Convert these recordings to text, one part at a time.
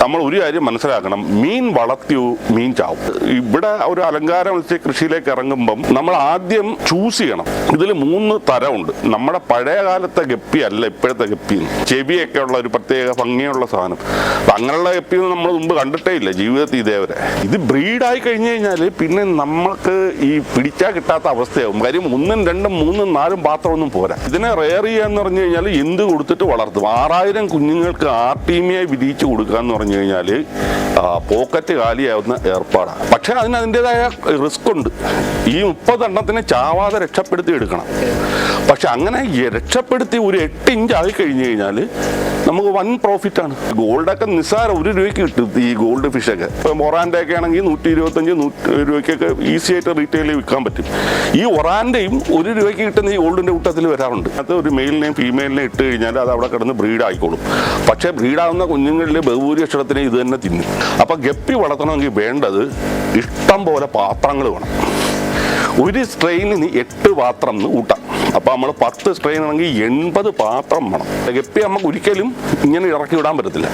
നമ്മൾ ഒരു കാര്യം മനസ്സിലാക്കണം, മീൻ വളർത്തിയോ മീൻ ചാവും. ഇവിടെ ഒരു അലങ്കാര മത്സ്യ കൃഷിയിലേക്ക് ഇറങ്ങുമ്പം നമ്മൾ ആദ്യം ചൂസ് ചെയ്യണം. ഇതിൽ 3 തരമുണ്ട്. നമ്മുടെ പഴയ കാലത്തെ ഗപ്പി അല്ല ഇപ്പോഴത്തെ ഗപ്പി. ചെവിയൊക്കെ ഉള്ള ഒരു പ്രത്യേക ഭംഗിയുള്ള സാധനം. അങ്ങനെയുള്ള ഗപ്പിയൊന്നും നമ്മൾ മുമ്പ് കണ്ടിട്ടേ ഇല്ല ജീവിതത്തിൽ ഇതേവരെ. ഇത് ബ്രീഡായി കഴിഞ്ഞു കഴിഞ്ഞാൽ പിന്നെ നമ്മൾക്ക് ഈ പിടിച്ചാൽ കിട്ടാത്ത അവസ്ഥയാവും. കാര്യം 1, 2, 3, 4 പാത്രമൊന്നും പോരാ. ഇതിനെ റെയർ ചെയ്യാന്ന് പറഞ്ഞു കഴിഞ്ഞാൽ എന്ത് കൊടുത്തിട്ട് വളർത്തും. 6000 കുഞ്ഞുങ്ങൾക്ക് ആർട്ടീമിയായി വിരിയിച്ചു കൊടുക്കുക എന്ന് പറഞ്ഞു കഴിഞ്ഞാൽ പോക്കറ്റ് കാലിയാവുന്ന ഏർപ്പാടാണ്. പക്ഷെ അതിൻ്റെതായ റിസ്ക് ഉണ്ട്. ഈ 30 എണ്ണത്തിനെ ചാവാതെ രക്ഷപ്പെടുത്തി എടുക്കണം. പക്ഷെ അങ്ങനെ രക്ഷപ്പെടുത്തി ഒരു 8 ഇഞ്ച് ആയി കഴിഞ്ഞു കഴിഞ്ഞാൽ നമുക്ക് വൻ പ്രോഫിറ്റാണ്. ഗോൾഡൊക്കെ നിസ്സാരം 1 രൂപയ്ക്ക് കിട്ടും. ഈ ഗോൾഡ് ഫിഷൊക്കെ ഇപ്പം ഒറാൻ്റെ ഒക്കെ ആണെങ്കിൽ 125 രൂപയ്ക്കൊക്കെ ഈസി ആയിട്ട് റീറ്റെയിലിൽ വിൽക്കാൻ പറ്റും. ഈ ഒറാൻ്റെയും 1 രൂപയ്ക്ക് കിട്ടുന്ന ഈ ഗോൾഡിൻ്റെ കൂട്ടത്തിൽ വരാറുണ്ട്. അത് ഒരു മെയിലിനെയും ഫീമെയിലിനെയും ഇട്ട് കഴിഞ്ഞാൽ അത് അവിടെ കിടന്ന് ബ്രീഡായിക്കോളും. പക്ഷേ ബ്രീഡാവുന്ന കുഞ്ഞുങ്ങളിൽ ബഹുഭൂരിപക്ഷത്തിനെ ഇത് തന്നെ തിന്നും. അപ്പം ഗപ്പി വളർത്തണമെങ്കിൽ വേണ്ടത് ഇഷ്ടം പോലെ പാത്രങ്ങൾ വേണം. ഒരു സ്ട്രെയിനിന് 8 പാത്രം എന്ന് കൂട്ടാം. അപ്പോൾ നമ്മൾ 10 സ്ട്രെയിൻ ആണെങ്കിൽ 80 പാത്രം വേണം. ഗപ്പി നമുക്ക് ഒരിക്കലും ഇങ്ങനെ ഇറക്കി വിടാൻ പറ്റത്തില്ല.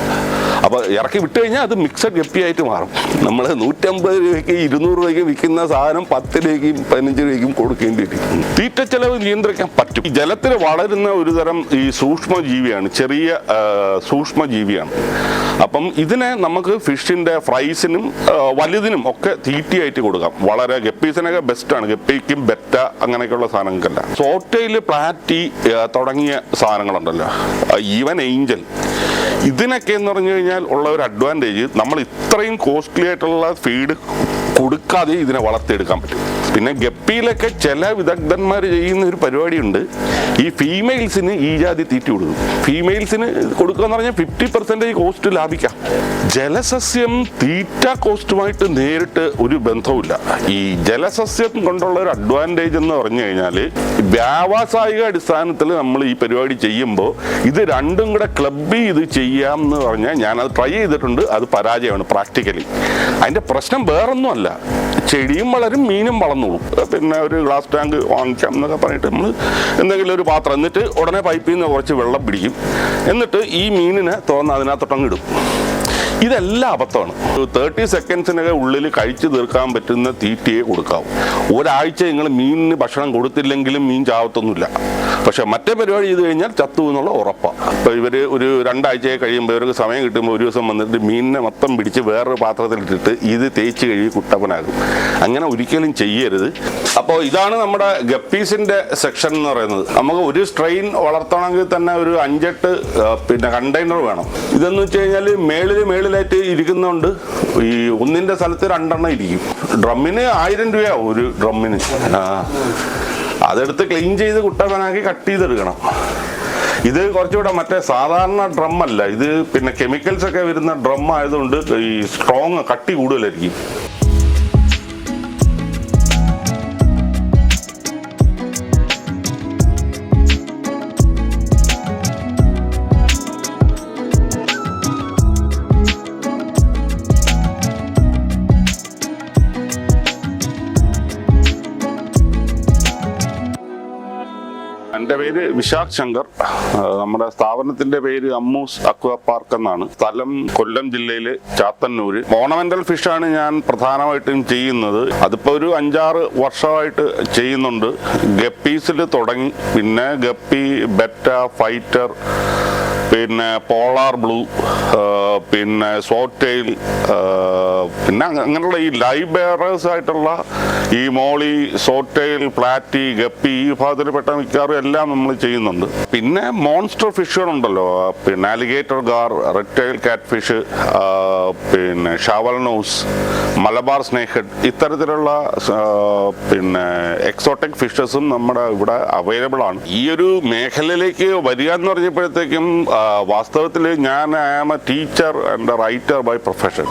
അപ്പോൾ ഇറക്കി വിട്ട് കഴിഞ്ഞാൽ അത് മിക്സഡ് ഗപ്പിയായിട്ട് മാറും. നമ്മൾ 150 രൂപയ്ക്ക് 200 രൂപയ്ക്ക് വിൽക്കുന്ന സാധനം 10 രൂപയ്ക്കും 15 രൂപയ്ക്കും കൊടുക്കേണ്ടി വരും. തീറ്റ ചെലവ് നിയന്ത്രിക്കാൻ പറ്റും. ഈ ജലത്തിൽ വളരുന്ന ഒരു തരം ഈ സൂക്ഷ്മജീവിയാണ്, ചെറിയ സൂക്ഷ്മജീവിയാണ്. അപ്പം ഇതിനെ നമുക്ക് ഫിഷിൻ്റെ ഫ്രൈസിനും വലുതിനും ഒക്കെ തീറ്റയായിട്ട് കൊടുക്കാം. വളരെ ഗപ്പീസിനൊക്കെ ബെസ്റ്റാണ്. ഗപ്പിക്കും ബെറ്റ അങ്ങനെയൊക്കെയുള്ള സാധനങ്ങൾക്കല്ല. സോട്ടയിൽ പ്ലാറ്റി തുടങ്ങിയ സാധനങ്ങളുണ്ടല്ലോ, ഈവൻ ഏഞ്ചൽ, ഇതിനൊക്കെ എന്ന് പറഞ്ഞു കഴിഞ്ഞാൽ ഉള്ള ഒരു അഡ്വാൻറ്റേജ് നമ്മൾ ഇത്രയും കോസ്റ്റ്ലി ആയിട്ടുള്ള ഫീഡ് കൊടുക്കാതെ ഇതിനെ വളർത്തിയെടുക്കാൻ പറ്റും. പിന്നെ ഗപ്പിയിലൊക്കെ ചില വിദഗ്ധന്മാർ ചെയ്യുന്ന ഒരു പരിപാടിയുണ്ട്. ഈ ഫീമെയിൽസിന് ഈ ജാതി തീറ്റ കൊടുക്കും. ഫീമെയിൽസിന് കൊടുക്കുക എന്ന് പറഞ്ഞാൽ 50% കോസ്റ്റ് ലാഭിക്കാം. ജലസസ്യം തീറ്റ കോസ്റ്റുമായിട്ട് നേരിട്ട് ഒരു ബന്ധവുമില്ല. ഈ ജലസസ്യം കൊണ്ടുള്ള ഒരു അഡ്വാൻറ്റേജ് എന്ന് പറഞ്ഞു കഴിഞ്ഞാൽ വ്യാവസായിക അടിസ്ഥാനത്തിൽ നമ്മൾ ഈ പരിപാടി ചെയ്യുമ്പോൾ ഇത് രണ്ടും കൂടെ ക്ലബ് ചെയ്ത് ചെയ്യാം എന്ന് പറഞ്ഞാൽ ഞാനത് ട്രൈ ചെയ്തിട്ടുണ്ട്. അത് പരാജയമാണ് പ്രാക്ടിക്കലി. അതിൻ്റെ പ്രശ്നം വേറൊന്നുമല്ല, ചെടിയും വളരും മീനും വളർന്നോളും. പിന്നെ ഒരു ഗ്ലാസ് ടാങ്ക് വാങ്ങിക്കാം എന്നൊക്കെ പറഞ്ഞിട്ട് നമ്മൾ എന്തെങ്കിലും ഒരു പാത്രം, എന്നിട്ട് ഉടനെ പൈപ്പിൽ നിന്ന് കുറച്ച് വെള്ളം പിടിക്കും, എന്നിട്ട് ഈ മീനിനെ തുറന്ന് അതിനകത്തോട്ടങ്ങ് ഇടും. ഇതെല്ലാം അബദ്ധമാണ്. 30 സെക്കൻഡ്സിനൊക്കെ ഉള്ളിൽ കഴിച്ചു തീർക്കാൻ പറ്റുന്ന തീറ്റയെ കൊടുക്കാവും. ഒരാഴ്ച നിങ്ങൾ മീനിന് ഭക്ഷണം കൊടുത്തില്ലെങ്കിലും മീൻ ചാവത്തൊന്നുമില്ല. പക്ഷെ മറ്റേ പരിപാടി ചെയ്ത് കഴിഞ്ഞാൽ ചത്തു എന്നുള്ള ഉറപ്പാണ്. ഇപ്പോൾ ഇവർ ഒരു 2 ആഴ്ചയെ കഴിയുമ്പോൾ ഇവർക്ക് സമയം കിട്ടുമ്പോൾ ഒരു ദിവസം വന്നിട്ട് മീനിനെ മൊത്തം പിടിച്ച് വേറൊരു പാത്രത്തിലിട്ടിട്ട് ഇത് തേച്ച് കഴുകി കുട്ടപ്പനാകും. അങ്ങനെ ഒരിക്കലും ചെയ്യരുത്. അപ്പോൾ ഇതാണ് നമ്മുടെ ഗപ്പീസിൻ്റെ സെക്ഷൻ എന്ന് പറയുന്നത്. നമുക്ക് ഒരു സ്ട്രെയിൻ വളർത്തണമെങ്കിൽ തന്നെ ഒരു 5-8 പിന്നെ കണ്ടെയ്നർ വേണം. ഇതെന്ന് വെച്ച് കഴിഞ്ഞാൽ മേളിലായിട്ട് ഇരിക്കുന്നതുകൊണ്ട് ഈ ഒന്നിൻ്റെ സ്ഥലത്ത് 2 എണ്ണം ഇരിക്കും. ഡ്രമ്മിന് 1000 രൂപയാവും ഒരു ഡ്രമ്മിന്. അതെടുത്ത് ക്ലീൻ ചെയ്ത് കുട്ടപ്പനാക്കി കട്ട് ചെയ്തെടുക്കണം. ഇത് കുറച്ചുകൂടെ മറ്റേ സാധാരണ ഡ്രം അല്ല, ഇത് പിന്നെ കെമിക്കൽസ് ഒക്കെ വരുന്ന ഡ്രം ആയതുകൊണ്ട് ഈ സ്ട്രോങ് കട്ടി കൂടുതലായിരിക്കും. എൻ്റെ പേര് വിശാഖ് ശങ്കർ. നമ്മുടെ സ്ഥാപനത്തിന്റെ പേര് അമ്മൂസ് അക്വാ പാർക്ക് എന്നാണ്. സ്ഥലം കൊല്ലം ജില്ലയിലെ ചാത്തന്നൂര്. ഓർണമെന്റൽ ഫിഷാണ് ഞാൻ പ്രധാനമായിട്ടും ചെയ്യുന്നത്. അതിപ്പോൾ ഒരു 5-6 വർഷമായിട്ട് ചെയ്യുന്നുണ്ട്. ഗപ്പീസിൽ തുടങ്ങി, പിന്നെ ഗപ്പി, ബെറ്റ, ഫൈറ്റർ, പിന്നെ പോളാർ ബ്ലൂ, പിന്നെ സോറ്റെയിൽ, പിന്നെ അങ്ങനെയുള്ള ഈ ലൈവ് ബെയറേഴ്സ് ആയിട്ടുള്ള ഈ മോളി, സോറ്റെയിൽ, പ്ലാറ്റി, ഗപ്പി, ഈ വിഭാഗത്തിൽപ്പെട്ട മിക്കവാറും എല്ലാം നമ്മൾ ചെയ്യുന്നുണ്ട്. പിന്നെ മോൺസ്റ്റർ ഫിഷുകളുണ്ടല്ലോ, പിന്നെ alligator gar, red tail catfish, പിന്നെ shovel nose, Malabar snakehead, ഇത്തരത്തിലുള്ള പിന്നെ എക്സോട്ടിക് ഫിഷസും നമ്മുടെ ഇവിടെ അവൈലബിൾ ആണ്. ഈ ഒരു മേഖലയിലേക്ക് വരിക എന്ന് പറഞ്ഞപ്പോഴത്തേക്കും വാസ്തവത്തിൽ ഞാൻ am a teacher and writer by profession.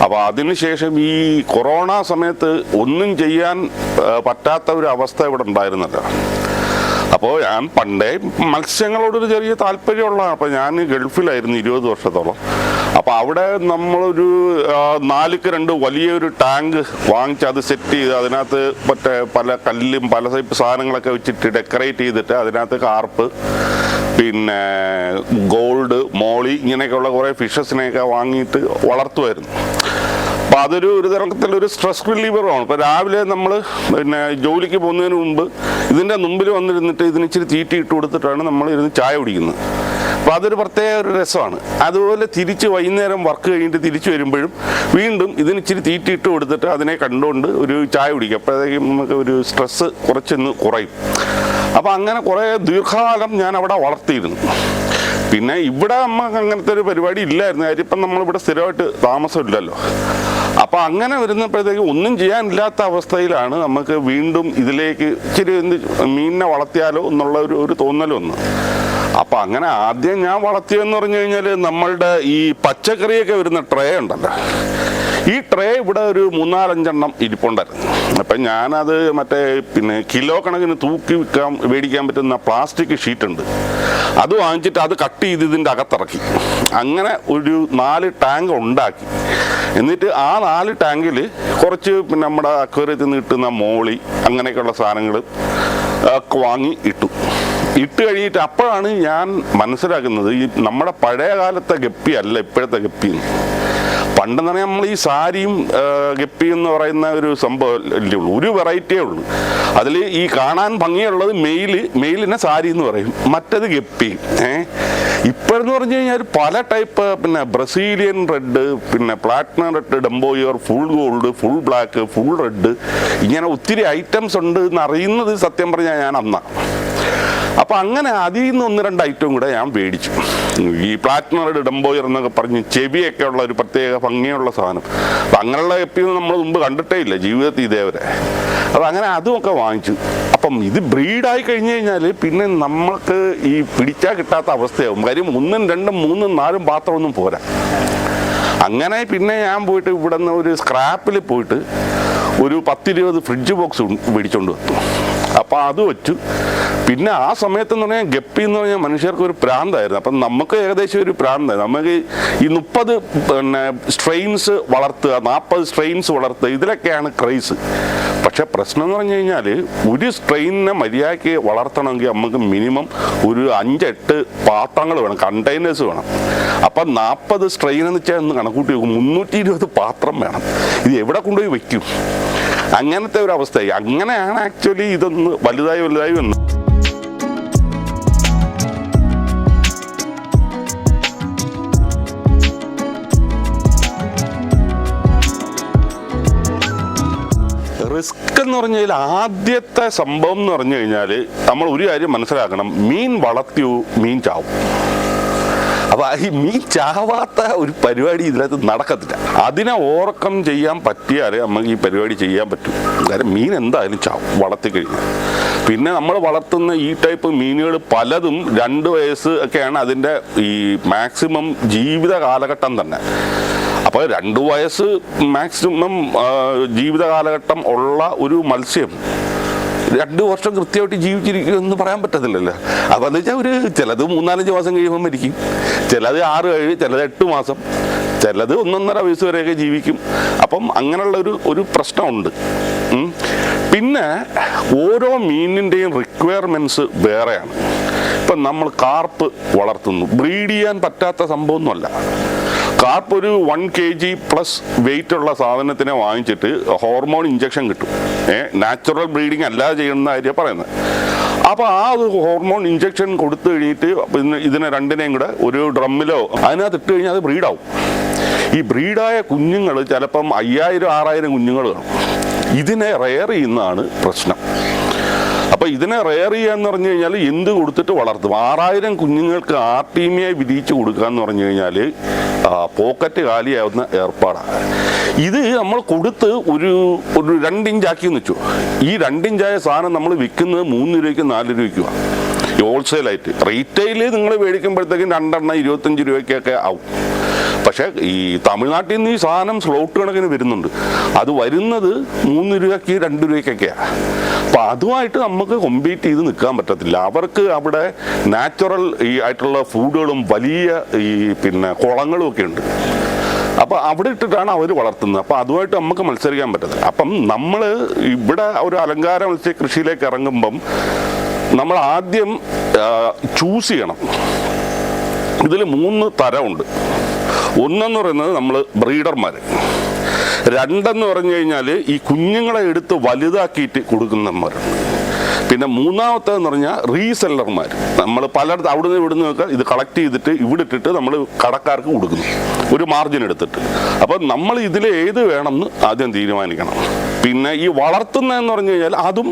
അപ്പോൾ അതിനുശേഷം ഈ കൊറോണ സമയത്ത് ഒന്നും ചെയ്യാൻ പറ്റാത്ത ഒരു അവസ്ഥ ഇവിടെ ഉണ്ടായിരുന്നല്ലോ. അപ്പോൾ ഞാൻ പണ്ടേ മത്സ്യങ്ങളോടൊരു ചെറിയ താല്പര്യമുള്ളതാണ്. അപ്പോൾ ഞാൻ ഗൾഫിലായിരുന്നു 20 വർഷത്തോളം. അപ്പോൾ അവിടെ നമ്മളൊരു 4x2 വലിയൊരു ടാങ്ക് വാങ്ങിച്ച് അത് സെറ്റ് ചെയ്ത് അതിനകത്ത് മറ്റേ പല കല്ലും പല ടൈപ്പ് സാധനങ്ങളൊക്കെ വെച്ചിട്ട് ഡെക്കറേറ്റ് ചെയ്തിട്ട് അതിനകത്ത് കാർപ്പ്, പിന്നെ ഗോൾഡ്, മോളി ഇങ്ങനെയൊക്കെയുള്ള കുറേ ഫിഷസിനെയൊക്കെ വാങ്ങിയിട്ട് വളർത്തുമായിരുന്നു. അപ്പോൾ ഒരു തരത്തിലൊരു സ്ട്രെസ് റിലീവറുമാണ്. ഇപ്പോൾ രാവിലെ നമ്മൾ പിന്നെ ജോലിക്ക് പോകുന്നതിന് മുമ്പ് ഇതിൻ്റെ മുമ്പിൽ വന്നിരുന്നിട്ട് ഇതിന് ഇച്ചിരി തീറ്റി ഇട്ട് കൊടുത്തിട്ടാണ് നമ്മൾ ഇരുന്ന് ചായ കുടിക്കുന്നത്. അപ്പോൾ അതൊരു പ്രത്യേക ഒരു രസമാണ്. അതുപോലെ തിരിച്ച് വൈകുന്നേരം വർക്ക് കഴിഞ്ഞിട്ട് തിരിച്ചു വരുമ്പോഴും വീണ്ടും ഇതിന് ഇച്ചിരി തീറ്റി ഇട്ട് കൊടുത്തിട്ട് അതിനെ കണ്ടുകൊണ്ട് ഒരു ചായ കുടിക്കും. അപ്പോഴത്തേക്കും നമുക്ക് ഒരു സ്ട്രെസ്സ് കുറച്ചൊന്ന് കുറയും. അപ്പോൾ അങ്ങനെ കുറേ ദീർഘകാലം ഞാൻ അവിടെ വളർത്തിയിരുന്നു. പിന്നെ ഇവിടെ നമുക്ക് അങ്ങനത്തെ ഒരു പരിപാടി ഇല്ലായിരുന്നു. കാര്യം ഇപ്പം നമ്മളിവിടെ സ്ഥിരമായിട്ട് താമസമില്ലല്ലോ. അപ്പോൾ അങ്ങനെ വരുന്നപ്പോഴത്തേക്ക് ഒന്നും ചെയ്യാനില്ലാത്ത അവസ്ഥയിലാണ് നമുക്ക് വീണ്ടും ഇതിലേക്ക് ഇച്ചിരി മീനിനെ വളർത്തിയാലോ എന്നുള്ള ഒരു തോന്നലൊന്ന്. അപ്പം അങ്ങനെ ആദ്യം ഞാൻ വളർത്തിയെന്ന് പറഞ്ഞു കഴിഞ്ഞാൽ നമ്മളുടെ ഈ പച്ചക്കറിയൊക്കെ വരുന്ന ട്രേ ഉണ്ടല്ലോ, ഈ ട്രേ ഇവിടെ ഒരു 3-4 ഇരിപ്പുണ്ടായിരുന്നു. അപ്പം ഞാനത് പിന്നെ കിലോ കണക്കിന് തൂക്കി മേടിക്കാൻ പറ്റുന്ന പ്ലാസ്റ്റിക് ഷീറ്റ് ഉണ്ട്, അത് വാങ്ങിച്ചിട്ട് അത് കട്ട് ചെയ്ത് ഇതിൻ്റെ അകത്തിറക്കി. അങ്ങനെ ഒരു 4 ടാങ്ക് ഉണ്ടാക്കി. എന്നിട്ട് ആ 4 ടാങ്കിൽ കുറച്ച് നമ്മുടെ അക്വേറിയത്തിൽ നിന്ന് കിട്ടുന്ന മോളി അങ്ങനെയൊക്കെയുള്ള സാധനങ്ങൾ ഒക്കെ വാങ്ങി ഇട്ട് കഴിഞ്ഞിട്ട് അപ്പോഴാണ് ഞാൻ മനസ്സിലാക്കുന്നത് ഈ നമ്മുടെ പഴയ കാലത്തെ ഗപ്പി അല്ല ഇപ്പോഴത്തെ ഗപ്പി. പണ്ടെന്ന് പറഞ്ഞാൽ നമ്മൾ ഈ സാരിയും ഗപ്പി എന്ന് പറയുന്ന ഒരു സംഭവം അല്ലേ ഉള്ളൂ, ഒരു വെറൈറ്റിയേ ഉള്ളൂ. അതിൽ ഈ കാണാൻ ഭംഗിയുള്ളത് മെയിലിനെ സാരി എന്ന് പറയും, മറ്റത് ഗപ്പി. ഇപ്പോഴെന്ന് പറഞ്ഞു കഴിഞ്ഞാൽ പല ടൈപ്പ്, പിന്നെ ബ്രസീലിയൻ റെഡ്, പിന്നെ platinum red, Dumbo ear, full gold, full black, full red, ഇങ്ങനെ ഒത്തിരി ഐറ്റംസ് ഉണ്ട് എന്നറിയുന്നത് സത്യം പറഞ്ഞാൽ ഞാൻ അന്നാ. അപ്പം അങ്ങനെ അതിൽ നിന്ന് 1-2 ഐറ്റം കൂടെ ഞാൻ മേടിച്ചു. ഈ പ്ലാറ്റിനം റെഡ്, ഡംബോയർ എന്നൊക്കെ പറഞ്ഞ് ചെവിയൊക്കെ ഉള്ള ഒരു പ്രത്യേക ഭംഗിയുള്ള സാധനം. അപ്പം അങ്ങനെയുള്ള ഗപ്പിയൊന്നും നമ്മൾ മുമ്പ് കണ്ടിട്ടേ ഇല്ല ജീവിതത്തിൽ ഇതേവരെ. അപ്പം അങ്ങനെ അതുമൊക്കെ വാങ്ങിച്ചു. അപ്പം ഇത് ബ്രീഡായി കഴിഞ്ഞ് കഴിഞ്ഞാൽ പിന്നെ നമ്മൾക്ക് ഈ പിടിച്ചാൽ കിട്ടാത്ത അവസ്ഥയാവും. കാര്യം 1, 2, 3, 4 പാത്രമൊന്നും പോരാ. അങ്ങനെ പിന്നെ ഞാൻ പോയിട്ട് ഇവിടെ നിന്ന് ഒരു സ്ക്രാപ്പിൽ പോയിട്ട് ഒരു 10-20 ഫ്രിഡ്ജ് ബോക്സ് മേടിച്ചുകൊണ്ട് വന്നു. അപ്പോൾ അത് വെച്ചു. പിന്നെ ആ സമയത്തെന്ന് പറഞ്ഞാൽ ഗപ്പി എന്ന് പറഞ്ഞാൽ മനുഷ്യർക്ക് ഒരു പ്രാന്തായിരുന്നു. അപ്പം നമുക്ക് ഏകദേശം ഒരു പ്രാന്തായിരുന്നു. നമുക്ക് ഈ 30 സ്ട്രെയിൻസ് വളർത്തുക, 40 സ്ട്രെയിൻസ് വളർത്തുക, ഇതിലൊക്കെയാണ് ക്രൈസ്. പക്ഷെ പ്രശ്നം എന്ന് പറഞ്ഞു കഴിഞ്ഞാൽ ഒരു സ്ട്രെയിനിനെ മര്യാദയ്ക്ക് വളർത്തണമെങ്കിൽ നമുക്ക് മിനിമം ഒരു 5-8 പാത്രങ്ങൾ വേണം, കണ്ടെയ്നേഴ്സ് വേണം. അപ്പം 40 സ്ട്രെയിൻ എന്ന് വെച്ചാൽ ഒന്ന് കണക്കൂട്ടി വെക്കും, 320 പാത്രം വേണം. ഇത് എവിടെ കൊണ്ടുപോയി വയ്ക്കും? അങ്ങനത്തെ ഒരു അവസ്ഥയായി. അങ്ങനെയാണ് ആക്ച്വലി ഇതൊന്ന് വലുതായി വന്നത്. റിസ്ക് എന്ന് പറഞ്ഞാൽ ആദ്യത്തെ സംഭവം എന്ന് പറഞ്ഞു കഴിഞ്ഞാൽ നമ്മൾ ഒരു കാര്യം മനസ്സിലാക്കണം, മീൻ വളർത്തിയോ മീൻ ചാവും. അപ്പോൾ ഈ മീൻ ചാവാത്ത ഒരു പരിപാടി ഇതിനകത്ത് നടക്കത്തില്ല. അതിനെ ഓവർകം ചെയ്യാൻ പറ്റിയാൽ നമുക്ക് ഈ പരിപാടി ചെയ്യാൻ പറ്റും. കാരണം മീൻ എന്തായാലും ചാവും വളർത്തിക്കഴിഞ്ഞാൽ. പിന്നെ നമ്മൾ വളർത്തുന്ന ഈ ടൈപ്പ് മീനുകൾ പലതും 2 വയസ്സ് ഒക്കെയാണ് അതിൻ്റെ ഈ മാക്സിമം ജീവിത കാലഘട്ടം തന്നെ. അപ്പോൾ 2 വയസ്സ് മാക്സിമം ജീവിത കാലഘട്ടം ഉള്ള ഒരു മത്സ്യം 2 വർഷം കൃത്യമായിട്ട് ജീവിച്ചിരിക്കുമെന്ന് പറയാൻ പറ്റത്തില്ലല്ലോ. അപ്പോൾ എന്ന് വെച്ചാൽ ചിലത് 3-4 മാസം കഴിയുമ്പോൾ മരിക്കും, ചിലത് 6-7, ചിലത് 8 മാസം, ചിലത് 1-1.5 വയസ്സ് വരെയൊക്കെ ജീവിക്കും. അപ്പം അങ്ങനെയുള്ള ഒരു പ്രശ്നമുണ്ട്. പിന്നെ ഓരോ മീനിൻ്റെയും റിക്വയർമെൻറ്റ്സ് വേറെയാണ്. ഇപ്പം നമ്മൾ കാർപ്പ് വളർത്തുന്നു, ബ്രീഡ് ചെയ്യാൻ പറ്റാത്ത സംഭവമൊന്നുമല്ല. കാർപ്പ് ഒരു 1 kg പ്ലസ് വെയിറ്റ് ഉള്ള സാധനത്തിനെ വാങ്ങിച്ചിട്ട് ഹോർമോൺ ഇഞ്ചക്ഷൻ കിട്ടും. നാച്ചുറൽ ബ്രീഡിങ് അല്ലാതെ ചെയ്യുന്ന കാര്യം പറയുന്നത്. അപ്പോൾ ആ ഒരു ഹോർമോൺ ഇഞ്ചക്ഷൻ കൊടുത്തു കഴിഞ്ഞിട്ട് ഇതിനെ 2നെയും കൂടെ ഒരു ഡ്രമ്മിലോ അതിനകത്ത് ഇട്ട് കഴിഞ്ഞാൽ അത് ബ്രീഡാവും. ഈ ബ്രീഡായ കുഞ്ഞുങ്ങൾ ചിലപ്പം 5000-6000 കുഞ്ഞുങ്ങൾ കാണും. ഇതിനെ റെയർ ചെയ്യുന്നതാണ് പ്രശ്നം. അപ്പോൾ ഇതിനെ റെയർ ചെയ്യാന്ന് പറഞ്ഞു കഴിഞ്ഞാൽ എന്ത് കൊടുത്തിട്ട് വളർത്തും? 6000 കുഞ്ഞുങ്ങൾക്ക് ആർട്ടീമിയായി വിരിയിച്ച് കൊടുക്കുക എന്ന് പറഞ്ഞു കഴിഞ്ഞാൽ പോക്കറ്റ് കാലിയാവുന്ന ഏർപ്പാടാണ്. ഇത് നമ്മൾ കൊടുത്ത് ഒരു 2 ഇഞ്ചാക്കി എന്ന് വെച്ചു. ഈ 2 ഇഞ്ചായ സാധനം നമ്മൾ വിൽക്കുന്നത് 3 രൂപയ്ക്ക് 4 രൂപയ്ക്കുമാണ് ഹോൾസെയിലായിട്ട്. റീറ്റെയിൽ നിങ്ങൾ മേടിക്കുമ്പോഴത്തേക്കും 2 25 രൂപയ്ക്കൊക്കെ ആവും. പക്ഷേ ഈ തമിഴ്നാട്ടിൽ നിന്ന് ഈ സാധനം സ്ലോട്ട് കണക്കിന് വരുന്നുണ്ട്. അത് വരുന്നത് 3 രൂപയ്ക്ക് 2 രൂപയ്ക്കൊക്കെയാണ്. അപ്പോൾ അതുമായിട്ട് നമുക്ക് കോമ്പീറ്റ് ചെയ്ത് നിൽക്കാൻ പറ്റത്തില്ല. അവർക്ക് അവിടെ നാച്ചുറൽ ആയിട്ടുള്ള ഫുഡുകളും വലിയ കുളങ്ങളും ഒക്കെ ഉണ്ട്. അപ്പോൾ അവിടെ ഇട്ടിട്ടാണ് അവർ വളർത്തുന്നത്. അപ്പോൾ അതുമായിട്ട് നമുക്ക് മത്സരിക്കാൻ പറ്റത്തില്ല. അപ്പം നമ്മൾ ഇവിടെ ഒരു അലങ്കാര മത്സ്യ കൃഷിയിലേക്ക് ഇറങ്ങുമ്പം നമ്മൾ ആദ്യം ചൂസ് ചെയ്യണം. ഇതിൽ 3 തരമുണ്ട്. ഒന്നെന്ന് പറയുന്നത് നമ്മൾ ബ്രീഡർമാർ, രണ്ടെന്ന് പറഞ്ഞു കഴിഞ്ഞാൽ ഈ കുഞ്ഞുങ്ങളെ എടുത്ത് വലുതാക്കിയിട്ട് കൊടുക്കുന്നവരുണ്ട്, പിന്നെ മൂന്നാമത്തേന്ന് പറഞ്ഞാൽ റീസെല്ലർമാർ. നമ്മൾ പലയിടത്ത് അവിടുന്ന് ഇവിടുന്ന് ഒക്കെ ഇത് കളക്ട് ചെയ്തിട്ട് ഇവിടെ ഇട്ടിട്ട് നമ്മൾ കടക്കാർക്ക് കൊടുക്കുന്നു ഒരു മാർജിൻ എടുത്തിട്ട്. അപ്പം നമ്മൾ ഇതിൽ ഏത് വേണമെന്ന് ആദ്യം തീരുമാനിക്കണം. പിന്നെ ഈ വളർത്തുന്നതെന്ന് പറഞ്ഞു കഴിഞ്ഞാൽ അതും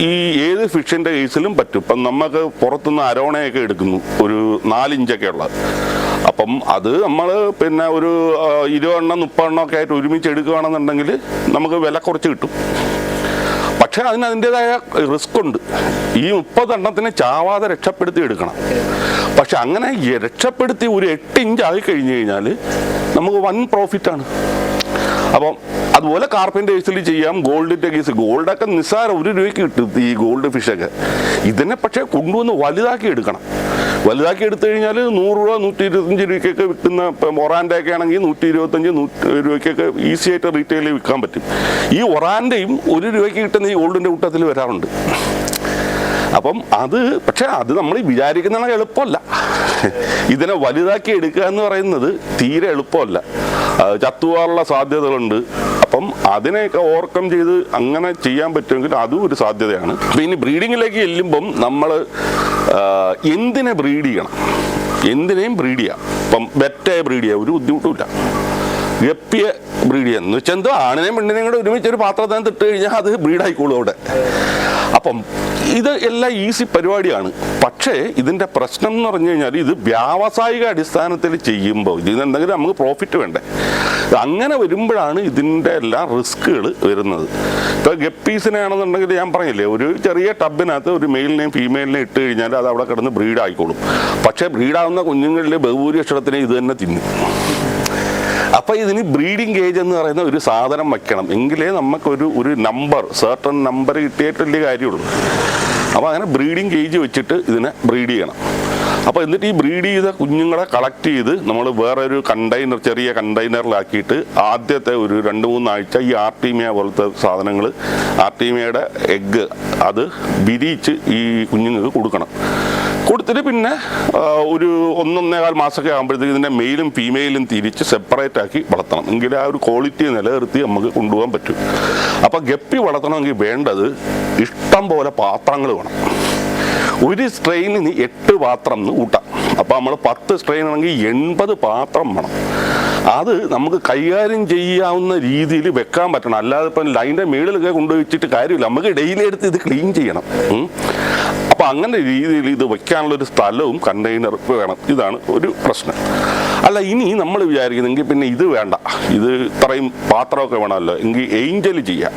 ഈ ഏത് ഫിഷിൻ്റെ കേസിലും പറ്റും. ഇപ്പം നമുക്ക് പുറത്തുനിന്ന് അരോണയൊക്കെ എടുക്കുന്നു, ഒരു 4 ഇഞ്ചൊക്കെ ഉള്ളത്. അപ്പം അത് നമ്മൾ പിന്നെ ഒരു 20 എണ്ണം 30 എണ്ണം ഒക്കെ ആയിട്ട് ഒരുമിച്ച് എടുക്കുകയാണെന്നുണ്ടെങ്കിൽ നമുക്ക് വില കുറച്ച് കിട്ടും. പക്ഷേ അതിൻ്റെതായ റിസ്ക് ഉണ്ട്. ഈ 30 എണ്ണത്തിനെ ചാവാതെ രക്ഷപ്പെടുത്തി എടുക്കണം. പക്ഷെ അങ്ങനെ രക്ഷപ്പെടുത്തി ഒരു 8 ഇഞ്ച് ആയി കഴിഞ്ഞ് കഴിഞ്ഞാൽ നമുക്ക് വൻ പ്രോഫിറ്റാണ്. അപ്പം അതുപോലെ കാർപ്പിൻ്റെ കേസിൽ ചെയ്യാം, ഗോൾഡിൻ്റെ കേസ്. ഗോൾഡൊക്കെ നിസ്സാരം 1 രൂപയ്ക്ക് കിട്ടും ഈ ഗോൾഡ് ഫിഷൊക്കെ. ഇതിനെ പക്ഷേ കൊണ്ടുവന്ന് വലുതാക്കി എടുക്കണം. വലുതാക്കി എടുത്തു കഴിഞ്ഞാൽ 100 രൂപ 125 രൂപയ്ക്കൊക്കെ വിൽക്കുന്ന, ഇപ്പം ഒറാൻ്റെ ഒക്കെ ആണെങ്കിൽ 125 രൂപയ്ക്കൊക്കെ ഈസി ആയിട്ട് റീറ്റെയിലിൽ വിൽക്കാൻ പറ്റും. ഈ ഒറാൻ്റെയും 1 രൂപയ്ക്ക് കിട്ടുന്ന ഈ ഗോൾഡിൻ്റെ കൂട്ടത്തിൽ വരാറുണ്ട്. അപ്പം പക്ഷെ അത് നമ്മൾ വിചാരിക്കുന്ന എളുപ്പമല്ല. ഇതിനെ വലുതാക്കി എടുക്കുക എന്ന് പറയുന്നത് തീരെ എളുപ്പമല്ല. ചത്തുപോകാനുള്ള സാധ്യതകളുണ്ട്. അപ്പം അതിനെയൊക്കെ ഓവർകം ചെയ്ത് അങ്ങനെ ചെയ്യാൻ പറ്റുമെങ്കിൽ അതും ഒരു സാധ്യതയാണ്. പിന്നെ ബ്രീഡിങ്ങിലേക്ക് ചെല്ലുമ്പം നമ്മൾ എന്തിനെ ബ്രീഡ് ചെയ്യണം, എന്തിനേയും ബ്രീഡ് ചെയ്യാം. ഇപ്പം ബെറ്റയെ ബ്രീഡ് ചെയ്യാം, ഒരു ബുദ്ധിമുട്ടുമില്ല. ഗപ്പിയെ ബ്രീഡ് ചെയ്യാം എന്ന് വെച്ചാൽ എന്തോ ആണിനെയും പെണ്ണിനെയും കൂടെ ഒരുമിച്ച് ഒരു പാത്രത്തിന് ഇട്ട് കഴിഞ്ഞാൽ അത് ബ്രീഡായിക്കോളും അവിടെ. അപ്പം ഇത് എല്ലാം ഈസി പരിപാടിയാണ്. പക്ഷേ ഇതിൻ്റെ പ്രശ്നം എന്ന് പറഞ്ഞു കഴിഞ്ഞാൽ ഇത് വ്യാവസായിക അടിസ്ഥാനത്തിൽ ചെയ്യുമ്പോൾ ഇതിനെന്തെങ്കിലും നമുക്ക് പ്രോഫിറ്റ് വേണ്ടേ. അങ്ങനെ വരുമ്പോഴാണ് ഇതിൻ്റെ എല്ലാ റിസ്കുകൾ വരുന്നത്. ഇപ്പോൾ ഗപ്പീസിനെ ആണെന്നുണ്ടെങ്കിൽ ഞാൻ പറഞ്ഞില്ലേ, ഒരു ചെറിയ ടബിനകത്ത് ഒരു മെയിലിനെയും ഫീമെയിലിനെയും ഇട്ട് കഴിഞ്ഞാൽ അത് അവിടെ കിടന്ന് ബ്രീഡായിക്കോളും. പക്ഷേ ബ്രീഡാവുന്ന കുഞ്ഞുങ്ങളിലെ ബഹുഭൂരിപക്ഷത്തിനെ ഇത് തന്നെ തിന്നും. അപ്പോൾ ഇതിന് ബ്രീഡിംഗ് കേജ് എന്ന് പറയുന്ന ഒരു സാധനം വയ്ക്കണം, എങ്കിലേ നമുക്കൊരു നമ്പർ, സർട്ടൺ നമ്പർ കിട്ടിയിട്ടല്ലേ കാര്യമുള്ളൂ. അപ്പോൾ അങ്ങനെ ബ്രീഡിംഗ് കേജ് വെച്ചിട്ട് ഇതിനെ ബ്രീഡ് ചെയ്യണം. അപ്പോൾ എന്നിട്ട് ഈ ബ്രീഡ് ചെയ്ത കുഞ്ഞുങ്ങളെ കളക്ട് ചെയ്ത് നമ്മൾ വേറൊരു കണ്ടെയ്നർ, ചെറിയ കണ്ടെയ്നറിലാക്കിയിട്ട് ആദ്യത്തെ ഒരു 2-3 ആഴ്ച ഈ ആർട്ടീമിയ പോലത്തെ സാധനങ്ങൾ, ആർട്ടീമിയയുടെ എഗ്ഗ് അത് വിരിയിച്ച് ഈ കുഞ്ഞുങ്ങൾക്ക് കൊടുക്കണം. കൊടുത്തിട്ട് പിന്നെ ഒരു 1-1.25 മാസമൊക്കെ ആകുമ്പോഴത്തേക്ക് ഇതിൻ്റെ മെയിലും ഫീമെയിലും തിരിച്ച് സെപ്പറേറ്റ് ആക്കി വളർത്തണം. എങ്കിൽ ആ ഒരു ക്വാളിറ്റി നിലനിർത്തി നമുക്ക് കൊണ്ടുപോകാൻ പറ്റും. അപ്പോൾ ഗപ്പി വളർത്തണമെങ്കിൽ വേണ്ടത് ഇഷ്ടം പോലെ പാത്രങ്ങൾ വേണം. ഒരു സ്ട്രെയിനിന് 8 പാത്രം എന്ന് കൂട്ടാം. അപ്പോൾ നമ്മൾ 10 സ്ട്രെയിൻ ആണെങ്കിൽ 80 പാത്രം വേണം. അത് നമുക്ക് കൈകാര്യം ചെയ്യാവുന്ന രീതിയിൽ വെക്കാൻ പറ്റണം. അല്ലാതെ ഇപ്പം ലൈൻ്റെ മേളിലൊക്കെ കൊണ്ടുവച്ചിട്ട് കാര്യമില്ല. നമുക്ക് ഡെയിലി എടുത്ത് ഇത് ക്ലീൻ ചെയ്യണം. അപ്പോൾ അങ്ങനെ രീതിയിൽ ഇത് വയ്ക്കാനുള്ളൊരു സ്ഥലവും കണ്ടെയ്നർ വേണം. ഇതാണ് ഒരു പ്രശ്നം. അല്ല, ഇനി നമ്മൾ വിചാരിക്കുന്നെങ്കിൽ പിന്നെ ഇത് വേണ്ട, ഇത് ഇത്രയും പാത്രമൊക്കെ വേണമല്ലോ, എങ്കിൽ ഏഞ്ചൽ ചെയ്യാം.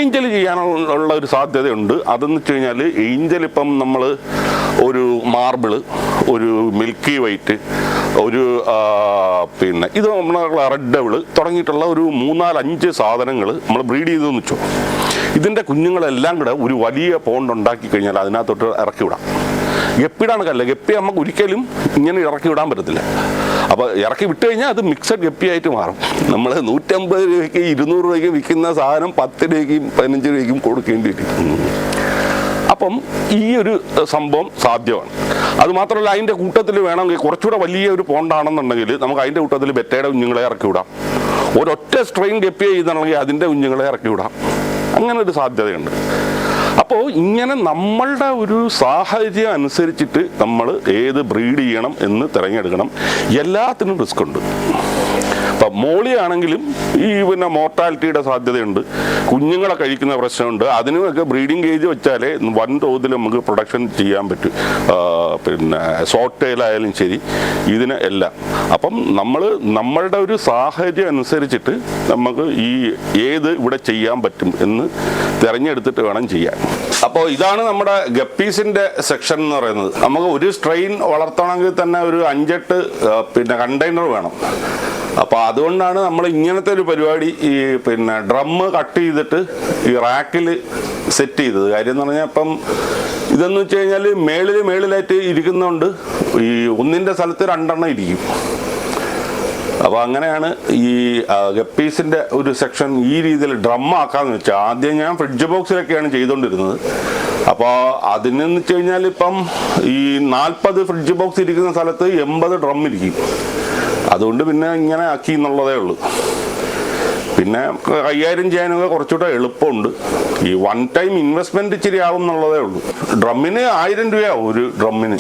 ഏഞ്ചൽ ചെയ്യാനുള്ള ഒരു സാധ്യതയുണ്ട്. അതെന്ന് വെച്ച് കഴിഞ്ഞാൽ ഏഞ്ചൽ ഇപ്പം നമ്മൾ ഒരു മാർബിള്, ഒരു മിൽക്കി വൈറ്റ്, ഒരു പിന്നെ ഇത് നമ്മളെ റെഡ് ഡബിള് തുടങ്ങിയിട്ടുള്ള ഒരു 3-4-5 സാധനങ്ങൾ നമ്മൾ ബ്രീഡ് ചെയ്തെന്ന് വെച്ചോ. ഇതിൻ്റെ കുഞ്ഞുങ്ങളെല്ലാം കൂടെ ഒരു വലിയ പോണ്ട് ഉണ്ടാക്കി കഴിഞ്ഞാൽ അതിനകത്തോട്ട് ഇറക്കി വിടാം. ഗപ്പിയുടെ കല്ല, ഗപ്പി നമുക്ക് ഒരിക്കലും ഇങ്ങനെ ഇറക്കി വിടാൻ പറ്റത്തില്ല. അപ്പോൾ ഇറക്കി വിട്ട് കഴിഞ്ഞാൽ അത് മിക്സഡ് ഗപ്പിയായിട്ട് മാറും. നമ്മൾ 150 രൂപയ്ക്ക് 200 രൂപയ്ക്ക് വിൽക്കുന്ന സാധനം 10 രൂപയ്ക്കും 15 രൂപയ്ക്കും കൊടുക്കേണ്ടി വരും. അപ്പം ഈ ഒരു സംഭവം സാധ്യമാണ്. അതുമാത്രമല്ല, അതിൻ്റെ കൂട്ടത്തിൽ വേണമെങ്കിൽ കുറച്ചുകൂടെ വലിയ ഒരു പോണ്ടാണെന്നുണ്ടെങ്കിൽ നമുക്ക് അതിൻ്റെ കൂട്ടത്തിൽ ബെറ്റയുടെ കുഞ്ഞുങ്ങളെ ഇറക്കി വിടാം. ഒരൊറ്റ സ്ട്രെയിൻ ഗപ്പി ചെയ്താണെങ്കിൽ അതിൻ്റെ കുഞ്ഞുങ്ങളെ ഇറക്കി വിടാം. അങ്ങനെ ഒരു സാധ്യതയുണ്ട്. അപ്പോൾ ഇങ്ങനെ നമ്മളുടെ ഒരു സാഹചര്യം അനുസരിച്ചിട്ട് നമ്മൾ ഏത് ബ്രീഡ് ചെയ്യണം എന്ന് തിരഞ്ഞെടുക്കണം. എല്ലാത്തിനും റിസ്ക് ഉണ്ട്. ഇപ്പം മോളിയാണെങ്കിലും ഈ പിന്നെ മോർട്ടാലിറ്റിയുടെ സാധ്യതയുണ്ട്, കുഞ്ഞുങ്ങളെ കഴിക്കുന്ന പ്രശ്നമുണ്ട്. അതിനുമൊക്കെ ബ്രീഡിംഗ് കേജ് വെച്ചാലേ വൻതോതിൽ നമുക്ക് പ്രൊഡക്ഷൻ ചെയ്യാൻ പറ്റും. പിന്നെ സോട്ടയിലായാലും ശരി, ഇതിന് എല്ലാം. അപ്പം നമ്മളുടെ ഒരു സാഹചര്യം അനുസരിച്ചിട്ട് നമുക്ക് ഈ ഏത് ഇവിടെ ചെയ്യാൻ പറ്റും എന്ന് തിരഞ്ഞെടുത്തിട്ട് വേണം ചെയ്യാൻ. അപ്പോൾ ഇതാണ് നമ്മുടെ ഗപ്പീസിൻ്റെ സെക്ഷൻ എന്ന് പറയുന്നത്. നമുക്ക് ഒരു സ്ട്രെയിൻ വളർത്തണമെങ്കിൽ തന്നെ ഒരു 5-8 പിന്നെ കണ്ടെയ്നർ വേണം. അപ്പോൾ അതുകൊണ്ടാണ് നമ്മൾ ഇങ്ങനത്തെ ഒരു പരിപാടി ഈ പിന്നെ ഡ്രമ്മ് കട്ട് ചെയ്തിട്ട് ഈ റാക്കിൽ സെറ്റ് ചെയ്തത്. കാര്യം എന്ന് പറഞ്ഞാൽ ഇപ്പം ഇതെന്ന് വെച്ച് കഴിഞ്ഞാൽ മേളിലായിട്ട് ഇരിക്കുന്നതുകൊണ്ട് ഈ ഒന്നിൻ്റെ സ്ഥലത്ത് 2 എണ്ണം ഇരിക്കും. അപ്പോൾ അങ്ങനെയാണ് ഈ ഗപ്പീസിൻ്റെ ഒരു സെക്ഷൻ ഈ രീതിയിൽ ഡ്രം ആക്കാന്ന് വെച്ചാൽ. ആദ്യം ഞാൻ ഫ്രിഡ്ജ് ബോക്സിലൊക്കെയാണ് ചെയ്തുകൊണ്ടിരുന്നത്. അപ്പോൾ അതിനെന്ന് വെച്ച് കഴിഞ്ഞാൽ ഇപ്പം ഈ 40 ഫ്രിഡ്ജ് ബോക്സ് ഇരിക്കുന്ന സ്ഥലത്ത് 80 ഡ്രം ഇരിക്കും. അതുകൊണ്ട് പിന്നെ ഇങ്ങനെ ആക്കി എന്നുള്ളതേ ഉള്ളൂ. പിന്നെ കൈകാര്യം ചെയ്യാനൊക്കെ കുറച്ചുകൂടെ എളുപ്പമുണ്ട്. ഈ വൺ ടൈം ഇൻവെസ്റ്റ്മെന്റ് ഇച്ചിരി ആവും എന്നുള്ളതേ ഉള്ളൂ. ഡ്രമ്മിന് 1000 രൂപയാവും ഒരു ഡ്രമ്മിന്.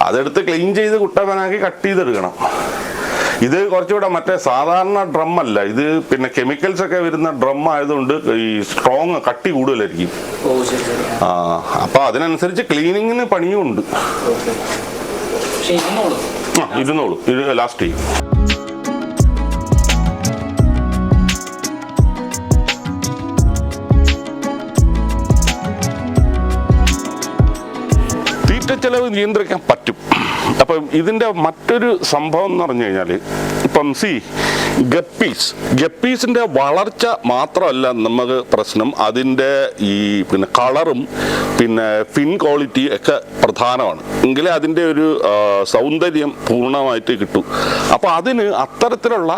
അതെടുത്ത് ക്ലീൻ ചെയ്ത് കുട്ടപ്പനാക്കി കട്ട് ചെയ്തെടുക്കണം. ഇത് കുറച്ചുകൂടെ മറ്റേ സാധാരണ ഡ്രം അല്ല, ഇത് പിന്നെ കെമിക്കൽസ് ഒക്കെ വരുന്ന ഡ്രം ആയതുകൊണ്ട് ഈ സ്ട്രോങ് കട്ടി കൂടുതലായിരിക്കും. അപ്പൊ അതിനനുസരിച്ച് ക്ലീനിങ്ങിന് പണിയും ഉണ്ട്. ഇരുന്നോളൂ, ഇത് ലാസ്റ്റ് ചെയ്യും. ചെലവ് നിയന്ത്രിക്കാൻ പറ്റും. അപ്പം ഇതിൻ്റെ മറ്റൊരു സംഭവം എന്ന് പറഞ്ഞു കഴിഞ്ഞാൽ, ഇപ്പം ഗപ്പീസിൻ്റെ വളർച്ച മാത്രമല്ല നമുക്ക് പ്രശ്നം, അതിൻ്റെ ഈ പിന്നെ കളറും പിന്നെ ഫിൻ ക്വാളിറ്റി ഒക്കെ പ്രധാനമാണ്. എങ്കിലേ അതിൻ്റെ ഒരു സൗന്ദര്യം പൂർണ്ണമായിട്ട് കിട്ടും. അപ്പോൾ അതിന് അത്തരത്തിലുള്ള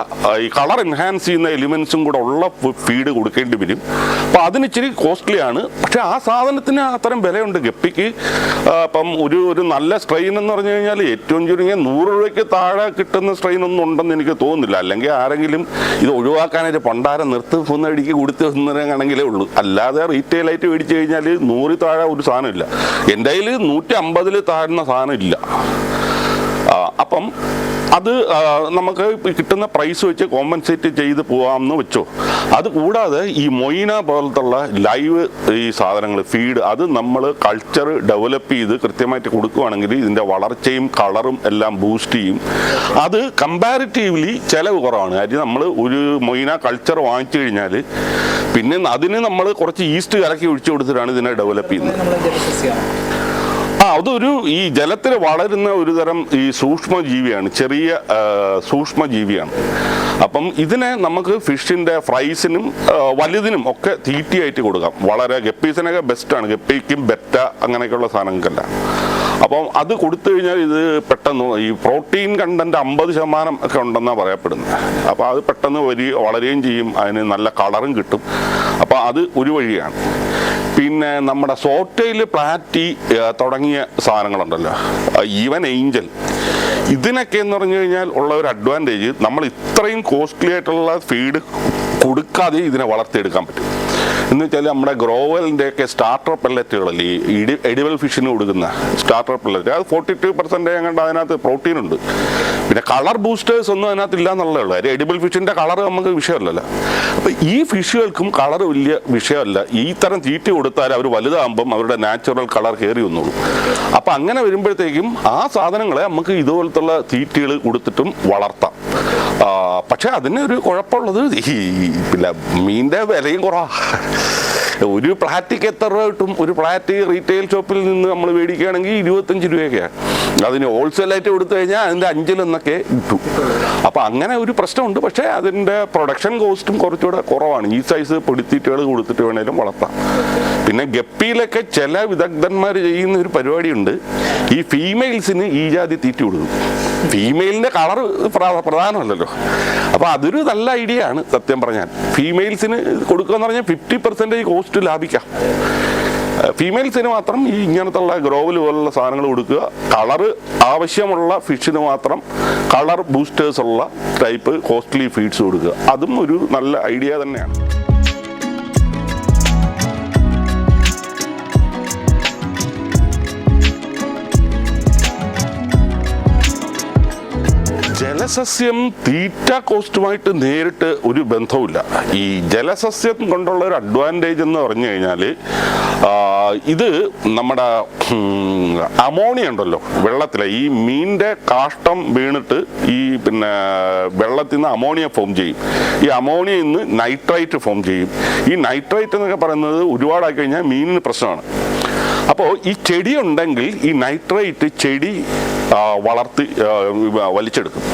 ഈ കളർ എൻഹാൻസ് ചെയ്യുന്ന എലിമെൻസും കൂടെ ഉള്ള ഫീഡ് കൊടുക്കേണ്ടി വരും. അപ്പോൾ അതിന് ഇച്ചിരി കോസ്റ്റ്ലിയാണ്. പക്ഷേ ആ സാധനത്തിന് അത്തരം വിലയുണ്ട്. ഗപ്പിക്ക് ഇപ്പം ഒരു നല്ല സ്ട്രെയിൻ എന്ന് പറഞ്ഞു കഴിഞ്ഞാൽ ഏറ്റവും ചുരുങ്ങിയ 100 രൂപയ്ക്ക് താഴെ കിട്ടുന്ന സ്ട്രെയിൻ ഒന്നും ഉണ്ടെന്ന് എനിക്ക് തോന്നുന്നില്ല. അല്ലെങ്കിൽ ആരെങ്കിലും ഇത് ഒഴിവാക്കാനായിട്ട് പണ്ടാരം നിർത്ത് ഒന്നടിക്ക് കൊടുത്ത് വന്നതാണെങ്കിലേ ഉള്ളൂ. അല്ലാതെ റീറ്റെയിൽ ആയിട്ട് മേടിച്ചു കഴിഞ്ഞാൽ 100 താഴെ ഒരു സാധനമില്ല. എൻ്റെ കയ്യിൽ 150 താഴ്ന്ന സാധനം ഇല്ല. അപ്പം അത് നമുക്ക് കിട്ടുന്ന പ്രൈസ് വെച്ച് കോമ്പൻസേറ്റ് ചെയ്ത് പോകാമെന്ന് വെച്ചോ. അത് കൂടാതെ ഈ മൊയ്ന പോലത്തുള്ള ലൈവ് ഈ സാധനങ്ങൾ ഫീഡ് അത് നമ്മൾ കൾച്ചർ ഡെവലപ്പ് ചെയ്ത് കൃത്യമായിട്ട് കൊടുക്കുകയാണെങ്കിൽ ഇതിൻ്റെ വളർച്ചയും കളറും എല്ലാം ബൂസ്റ്റ് ചെയ്യും. അത് കമ്പാരിറ്റീവ്ലി ചിലവ് കുറവാണ്. കാര്യം നമ്മൾ ഒരു മൊയ്ന കൾച്ചർ വാങ്ങിച്ചു കഴിഞ്ഞാൽ പിന്നെ അതിന് നമ്മൾ കുറച്ച് ഈസ്റ്റ് കലക്കി ഒഴിച്ചു കൊടുത്തിട്ടാണ് ഇതിനെ ഡെവലപ്പ് ചെയ്യുന്നത്. അതൊരു ഈ ജലത്തിൽ വളരുന്ന ഒരു തരം ഈ സൂക്ഷ്മജീവിയാണ്, ചെറിയ സൂക്ഷ്മജീവിയാണ്. അപ്പം ഇതിനെ നമുക്ക് ഫിഷിൻ്റെ ഫ്രൈസിനും വലുതിനും ഒക്കെ തീറ്റിയായിട്ട് കൊടുക്കാം. വളരെ ഗപ്പീസിനൊക്കെ ബെസ്റ്റാണ്. ഗപ്പിക്കും ബെറ്റ അങ്ങനെയൊക്കെയുള്ള സാധനങ്ങൾക്കല്ല. അപ്പം അത് കൊടുത്തു കഴിഞ്ഞാൽ ഇത് പെട്ടെന്ന് ഈ പ്രോട്ടീൻ കണ്ടന്റ് 50% ഒക്കെ ഉണ്ടെന്നാണ് പറയപ്പെടുന്നത്. അപ്പോൾ അത് പെട്ടെന്ന് വളരുകയും ചെയ്യും, അതിന് നല്ല കളറും കിട്ടും. അപ്പോൾ അത് ഒരു വഴിയാണ്. പിന്നെ നമ്മുടെ സോറ്റയിൽ പ്ലാറ്റി തുടങ്ങിയ സാധനങ്ങളുണ്ടല്ലോ, ഈവൻ ഏഞ്ചൽ, ഇതിനൊക്കെ എന്ന് പറഞ്ഞു കഴിഞ്ഞാൽ ഉള്ള ഒരു അഡ്വാൻറ്റേജ് നമ്മൾ ഇത്രയും കോസ്റ്റ്ലി ആയിട്ടുള്ള ഫീഡ് കൊടുക്കാതെ ഇതിനെ വളർത്തിയെടുക്കാൻ പറ്റും. എന്ന് വെച്ചാൽ നമ്മുടെ ഗ്രോവലിൻ്റെ ഒക്കെ സ്റ്റാർട്ടർ പെല്ലറ്റുകളല്ലേ, ഈ എഡിബിൾ ഫിഷിന് കൊടുക്കുന്ന സ്റ്റാർട്ടർ പെല്ലറ്റ്, അത് 42% എങ്ങാണ്ട് അതിനകത്ത് പ്രോട്ടീൻ ഉണ്ട്. പിന്നെ കളർ ബൂസ്റ്റേഴ്സ് ഒന്നും അതിനകത്ത് ഇല്ല എന്നുള്ളതേ ഉള്ളൂ. എഡിബിൾ ഫിഷിൻ്റെ കളർ നമുക്ക് വിഷയമല്ലല്ലോ. അപ്പോൾ ഈ ഫിഷുകൾക്കും കളർ വലിയ വിഷയമല്ല. ഈ തരം തീറ്റ കൊടുത്താൽ അവർ വലുതാകുമ്പം അവരുടെ നാച്ചുറൽ കളർ കയറി വന്നോളൂ. അപ്പം അങ്ങനെ വരുമ്പോഴത്തേക്കും ആ സാധനങ്ങളെ നമുക്ക് ഇതുപോലത്തുള്ള തീറ്റകൾ കൊടുത്തിട്ടും വളർത്താം. പക്ഷെ അതിന് ഒരു കുഴപ്പമുള്ളത് ഈ പിന്നെ മീനിൻ്റെ വിലയും കുറവാണ്. ഒരു പ്ലാറ്റിക്ക് എത്ര രൂപ കിട്ടും? ഒരു പ്ലാറ്റ് റീറ്റെയിൽ ഷോപ്പിൽ നിന്ന് നമ്മൾ മേടിക്കുകയാണെങ്കിൽ 25 രൂപയൊക്കെയാണ്. അതിന് ഹോൾസെയിലായിട്ട് കൊടുത്തു കഴിഞ്ഞാൽ അതിൻ്റെ 5-1 കിട്ടും. അപ്പോൾ അങ്ങനെ ഒരു പ്രശ്നമുണ്ട്. പക്ഷേ അതിൻ്റെ പ്രൊഡക്ഷൻ കോസ്റ്റും കുറച്ചുകൂടെ കുറവാണ്. ഈ സൈസ് പൊടിത്തീറ്റകൾ കൊടുത്തിട്ട് വേണേലും വളർത്താം. പിന്നെ ഗപ്പിയിലൊക്കെ ചില വിദഗ്ധന്മാർ ചെയ്യുന്ന ഒരു പരിപാടിയുണ്ട്. ഈ ഫീമെയിൽസിന് ഈ ജാതി തീറ്റ കൊടുക്കും. ഫീമെയിലിൻ്റെ കളർ പ്രധാനമല്ലല്ലോ. അപ്പോൾ അതൊരു നല്ല ഐഡിയ ആണ് സത്യം പറഞ്ഞാൽ. ഫീമെയിൽസിന് കൊടുക്കുക എന്ന് പറഞ്ഞാൽ 50% കോസ്റ്റ് ലാഭിക്കാം. ഫീമെയിൽസിന് മാത്രം ഈ ഇങ്ങനത്തുള്ള ഗ്രോവൽ പോലുള്ള സാധനങ്ങൾ കൊടുക്കുക. കളറ് ആവശ്യമുള്ള ഫിഷിന് മാത്രം കളർ ബൂസ്റ്റേഴ്സ് ഉള്ള ടൈപ്പ് കോസ്റ്റ്ലി ഫീഡ്സ് കൊടുക്കുക. അതും ഒരു നല്ല ഐഡിയ തന്നെയാണ്. ജലസസ്യം തീറ്റ കോസ്റ്റുമായിട്ട് നേരിട്ട് ഒരു ബന്ധവുമില്ല. ഈ ജലസസ്യം കൊണ്ടുള്ള ഒരു അഡ്വാൻറ്റേജ് എന്ന് പറഞ്ഞു കഴിഞ്ഞാൽ ഇത് നമ്മുടെ അമോണിയ ഉണ്ടല്ലോ വെള്ളത്തിലെ, ഈ മീനിൻ്റെ കാഷ്ടം വീണിട്ട് ഈ പിന്നെ വെള്ളത്തിൽ നിന്ന് അമോണിയ ഫോം ചെയ്യും. ഈ അമോണിയയിൽ നിന്ന് നൈട്രൈറ്റ് ഫോം ചെയ്യും. ഈ നൈട്രൈറ്റ് എന്നൊക്കെ പറയുന്നത് ഒരുപാടായി കഴിഞ്ഞാൽ മീനിന് പ്രശ്നമാണ്. അപ്പോൾ ഈ ചെടി ഉണ്ടെങ്കിൽ ഈ നൈട്രൈറ്റ് ചെടി വളർത്തി വലിച്ചെടുക്കും.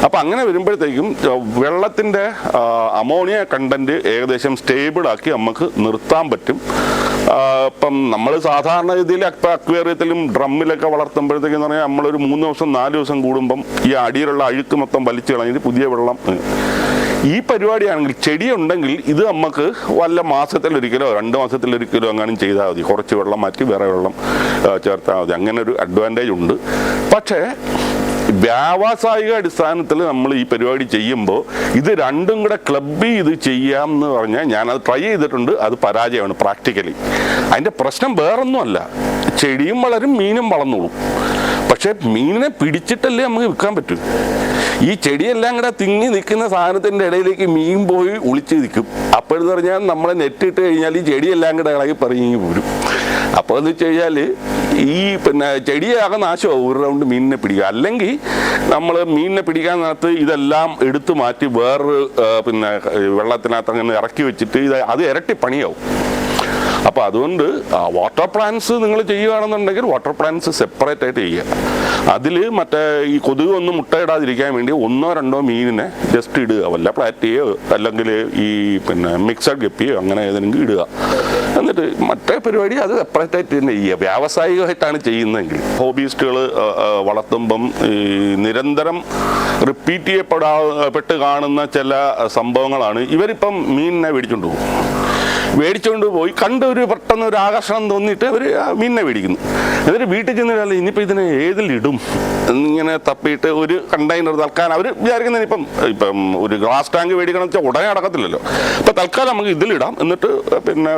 അപ്പോൾ അങ്ങനെ വരുമ്പോഴത്തേക്കും വെള്ളത്തിൻ്റെ അമോണിയ കണ്ടൻറ്റ് ഏകദേശം സ്റ്റേബിളാക്കി നമുക്ക് നിർത്താൻ പറ്റും. ഇപ്പം നമ്മൾ സാധാരണ രീതിയിൽ അക്വേറിയത്തിലും ഡ്രമ്മിലൊക്കെ വളർത്തുമ്പോഴത്തേക്കെന്ന് പറഞ്ഞാൽ നമ്മളൊരു 3 ദിവസം 4 ദിവസം കൂടുമ്പം ഈ അടിയിലുള്ള അഴുക്ക് മൊത്തം വലിച്ചു കളഞ്ഞിട്ട് പുതിയ വെള്ളം. ഈ പരിപാടിയാണെങ്കിൽ ചെടിയുണ്ടെങ്കിൽ ഇത് നമുക്ക് വല്ല മാസത്തിലൊരിക്കലോ 2 മാസത്തിലൊരിക്കലോ അങ്ങാനും ചെയ്താൽ മതി. കുറച്ച് വെള്ളം മാറ്റി വേറെ വെള്ളം ചേർത്താൽ മതി. അങ്ങനെ ഒരു അഡ്വാൻറ്റേജ് ഉണ്ട്. പക്ഷേ വ്യാവസായിക അടിസ്ഥാനത്തിൽ നമ്മൾ ഈ പരിപാടി ചെയ്യുമ്പോൾ ഇത് രണ്ടും കൂടെ ക്ലബ് ചെയ്ത് ചെയ്യാം എന്ന് പറഞ്ഞാൽ ഞാനത് ട്രൈ ചെയ്തിട്ടുണ്ട്. അത് പരാജയമാണ് പ്രാക്ടിക്കലി. അതിൻ്റെ പ്രശ്നം വേറൊന്നുമല്ല, ചെടിയും വളരും മീനും വളർന്നോളും. പക്ഷെ മീനിനെ പിടിച്ചിട്ടല്ലേ നമുക്ക് വിൽക്കാൻ പറ്റും. ഈ ചെടിയെല്ലാം കൂടെ തിങ്ങി നിൽക്കുന്ന സാധനത്തിൻ്റെ ഇടയിലേക്ക് മീൻ പോയി ഒളിച്ച് നിൽക്കും. അപ്പോഴെന്ന് പറഞ്ഞാൽ നമ്മൾ നെറ്റിട്ട് കഴിഞ്ഞാൽ ഈ ചെടിയെല്ലാം കൂടെ ഇളകി പറങ്ങി പോരും. അപ്പോൾ എന്ന് വെച്ച് കഴിഞ്ഞാൽ ഈ ചെടിയാകെ നാശമാവും ഒരു റൗണ്ട് മീനിനെ പിടിക്കുക. അല്ലെങ്കിൽ നമ്മൾ മീനിനെ പിടിക്കാൻ നേരത്ത് ഇതെല്ലാം എടുത്തു മാറ്റി വേറൊരു വെള്ളത്തിനകത്ത് അങ്ങനെ ഇറക്കി വെച്ചിട്ട് അത് ഇരട്ടി പണിയാവും. അപ്പോൾ അതുകൊണ്ട് വാട്ടർ പ്ലാന്റ്സ് നിങ്ങൾ ചെയ്യുകയാണെന്നുണ്ടെങ്കിൽ വാട്ടർ പ്ലാന്റ്സ് സെപ്പറേറ്റ് ആയിട്ട് ചെയ്യുക. അതിൽ മറ്റേ ഈ കൊതുകൊന്നും മുട്ടയിടാതിരിക്കാൻ വേണ്ടി 1 or 2 മീനിനെ ജസ്റ്റ് ഇടുക. വല്ല പ്ലാറ്റിയോ അല്ലെങ്കിൽ ഈ മിക്സഡ് ഗപ്പിയോ അങ്ങനെ ഏതെങ്കിലും ഇടുക. എന്നിട്ട് മറ്റേ പരിപാടി അത് സെപ്പറേറ്റ് ആയിട്ട് തന്നെ ചെയ്യുക. വ്യാവസായികമായിട്ടാണ് ചെയ്യുന്നതെങ്കിൽ. ഹോബിസ്റ്റുകൾ വളർത്തുമ്പം ഈ നിരന്തരം റിപ്പീറ്റ് ചെയ്യപ്പെട്ട് കാണുന്ന ചില സംഭവങ്ങളാണ്. ഇവരിപ്പം മീനിനെ മേടിച്ചുകൊണ്ട് പോയി കണ്ടൊരു പെട്ടെന്ന് ഒരു ആകർഷണം തോന്നിയിട്ട് അവർ മീനിനെ മേടിക്കുന്നു. എന്നിട്ട് വീട്ടിൽ ചെന്നില്ല ഇനിയിപ്പോൾ ഇതിനെ ഏതിലിടും എന്നിങ്ങനെ തപ്പിയിട്ട് ഒരു കണ്ടെയ്നർ തൽക്കാലം അവർ വിചാരിക്കുന്നതിന് ഇപ്പം ഒരു ഗ്ലാസ് ടാങ്ക് മേടിക്കണം വെച്ചാൽ ഉടനെ നടക്കത്തില്ലല്ലോ. ഇപ്പം തൽക്കാലം നമുക്ക് ഇതിലിടാം, എന്നിട്ട്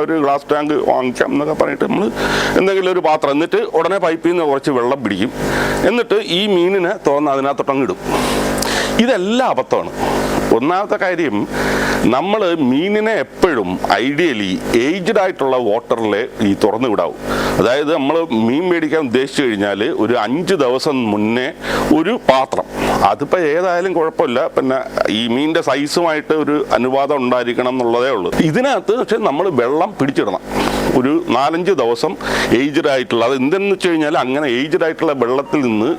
ഒരു ഗ്ലാസ് ടാങ്ക് വാങ്ങിക്കാം എന്നൊക്കെ പറഞ്ഞിട്ട് നമ്മൾ എന്തെങ്കിലും ഒരു പാത്രം, എന്നിട്ട് ഉടനെ പൈപ്പിൽ നിന്ന് കുറച്ച് വെള്ളം പിടിക്കും. എന്നിട്ട് ഈ മീനിനെ തുറന്ന് അതിനകത്തൊട്ടങ്ങിടും. ഇതെല്ലാം അബദ്ധമാണ്. ഒന്നാമത്തെ കാര്യം, നമ്മൾ മീനിനെ എപ്പോഴും ഐഡിയലി ഏജ്ഡ് ആയിട്ടുള്ള വാട്ടറിൽ ഈ തുറന്നു വിടാവും. അതായത് നമ്മൾ മീൻ മേടിക്കാൻ ഉദ്ദേശിച്ചു കഴിഞ്ഞാൽ ഒരു 5 ദിവസം മുന്നേ ഒരു പാത്രം, അതിപ്പോൾ ഏതായാലും കുഴപ്പമില്ല, ഈ മീനിൻ്റെ സൈസുമായിട്ട് ഒരു അനുപാതം ഉണ്ടായിരിക്കണം എന്നുള്ളതേ ഉള്ളൂ. ഇതിനകത്ത് പക്ഷേ നമ്മൾ വെള്ളം പിടിച്ചിടണം ഒരു 4-5 ദിവസം ഏജ്ഡ് ആയിട്ടുള്ള. അത് എന്തെന്ന് വെച്ച് കഴിഞ്ഞാൽ അങ്ങനെ ഏജ്ഡ് ആയിട്ടുള്ള വെള്ളത്തിൽ നിന്ന്